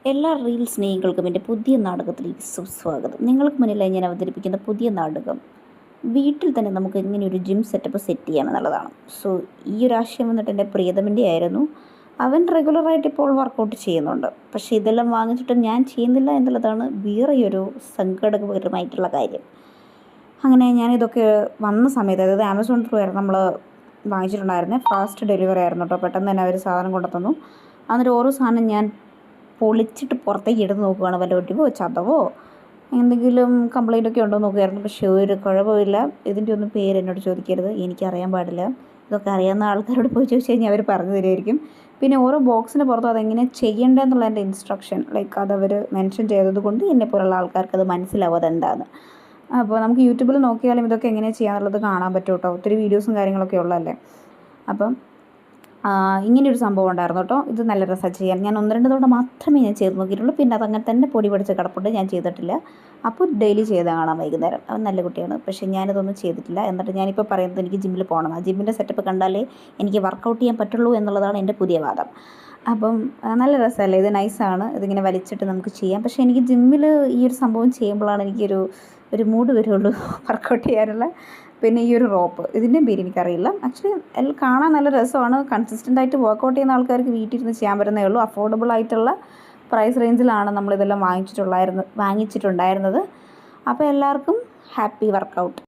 എല്ലാ റീൽ സ്നേഹികൾക്കും എൻ്റെ പുതിയ നാടകത്തിലേക്ക് സുസ്വാഗതം. നിങ്ങൾക്ക് മുന്നിലായി ഞാൻ അവതരിപ്പിക്കുന്ന പുതിയ നാടകം വീട്ടിൽ തന്നെ നമുക്ക് എങ്ങനെ ഒരു ജിം സെറ്റപ്പ് സെറ്റ് ചെയ്യാമെന്നുള്ളതാണ്. സോ ഈ ഒരു ആശയം വന്നിട്ട് എൻ്റെ പ്രിയതമൻ്റെ ആയിരുന്നു. അവൻ റെഗുലറായിട്ട് ഇപ്പോൾ വർക്കൗട്ട് ചെയ്യുന്നുണ്ട്. പക്ഷേ ഇതെല്ലാം വാങ്ങിച്ചിട്ട് ഞാൻ ചെയ്യുന്നില്ല എന്നുള്ളതാണ് വേറെയൊരു സങ്കടകരമായിട്ടുള്ള കാര്യം. അങ്ങനെ ഞാനിതൊക്കെ വന്ന സമയത്ത്, അതായത് ആമസോൺ ത്രൂ ആയിരുന്നു നമ്മൾ വാങ്ങിച്ചിട്ടുണ്ടായിരുന്നത്. ഫാസ്റ്റ് ഡെലിവറി ആയിരുന്നു കേട്ടോ. പെട്ടെന്ന് തന്നെ അവർ സാധനം കൊണ്ടുത്തന്നു. എന്നിട്ട് ഓരോ സാധനം ഞാൻ പൊളിച്ചിട്ട് പുറത്തേക്ക് എടുത്ത് നോക്കുകയാണ്. വല്ല ഒടിവോ ചതവോ എന്തെങ്കിലും കംപ്ലൈൻ്റ് ഒക്കെ ഉണ്ടോ നോക്കുമായിരുന്നു. പക്ഷേ ഒരു കുഴപ്പമില്ല. ഇതിൻ്റെ ഒന്നും പേര് എന്നോട് ചോദിക്കരുത്, എനിക്കറിയാൻ പാടില്ല. ഇതൊക്കെ അറിയാവുന്ന ആൾക്കാരോട് പോയി ചോദിച്ചു കഴിഞ്ഞാൽ അവർ പറഞ്ഞു തരുമായിരിക്കും. പിന്നെ ഓരോ ബോക്സിന് പുറത്തും അതെങ്ങനെ ചെയ്യേണ്ടതെന്നുള്ളതിൻ്റെ ഇൻസ്ട്രക്ഷൻ അതവർ മെൻഷൻ ചെയ്തത് കൊണ്ട് എന്നെപ്പോലുള്ള ആൾക്കാർക്ക് അത് മനസ്സിലാവും അതെന്താണ്. അപ്പോൾ നമുക്ക് യൂട്യൂബിൽ നോക്കിയാലും ഇതൊക്കെ എങ്ങനെയാണ് ചെയ്യാന്നുള്ളത് കാണാൻ പറ്റും കേട്ടോ. ഒത്തിരി വീഡിയോസും കാര്യങ്ങളൊക്കെ ഉള്ളതല്ലേ. അപ്പം ഇങ്ങനെയൊരു സംഭവം ഉണ്ടായിരുന്നു കേട്ടോ. ഇത് നല്ല രസമാണ് ചെയ്യാൻ. ഞാൻ 1-2 തവണ മാത്രമേ ഞാൻ ചെയ്ത് നോക്കിയിട്ടുള്ളൂ. പിന്നെ അതങ്ങനെ തന്നെ പൊടി പിടിച്ച് കിടപ്പുണ്ട്, ഞാൻ ചെയ്തിട്ടില്ല. അപ്പോൾ ഡെയിലി ചെയ്ത് കാണാം വൈകുന്നേരം. അവൻ നല്ല കുട്ടിയാണ്. പക്ഷേ ഞാനിതൊന്നും ചെയ്തിട്ടില്ല. എന്നിട്ട് ഞാനിപ്പോൾ പറയുന്നത് എനിക്ക് ജിമ്മിൽ പോകണം. ആ ജിമ്മിൻ്റെ സെറ്റപ്പ് കണ്ടാലേ എനിക്ക് വർക്കൗട്ട് ചെയ്യാൻ പറ്റുള്ളൂ എന്നുള്ളതാണ് എൻ്റെ പുതിയ വാദം. അപ്പം നല്ല രസമല്ലേ, ഇത് നൈസാണ്. ഇതിങ്ങനെ വലിച്ചിട്ട് നമുക്ക് ചെയ്യാം. പക്ഷേ എനിക്ക് ജിമ്മിൽ ഈ ഒരു സംഭവം ചെയ്യുമ്പോഴാണ് എനിക്കൊരു മൂഡ് വരുള്ളൂ വർക്കൗട്ട് ചെയ്യാനുള്ള. പിന്നെ ഈ ഒരു റോപ്പ്, ഇതിൻ്റെ പേര് എനിക്കറിയില്ല. ആക്ച്വലി എല്ലാം കാണാൻ നല്ല രസമാണ്. കൺസിസ്റ്റൻ്റായിട്ട് വർക്കൗട്ട് ചെയ്യുന്ന ആൾക്കാർക്ക് വീട്ടിലിരുന്ന് ചെയ്യാൻ പറ്റുന്നേ ഉള്ളൂ. അഫോർഡബിൾ ആയിട്ടുള്ള പ്രൈസ് റേഞ്ചിലാണ് നമ്മളിതെല്ലാം വാങ്ങിച്ചിട്ടുണ്ടായിരുന്നത്. അപ്പോൾ എല്ലാവർക്കും ഹാപ്പി വർക്കൗട്ട്.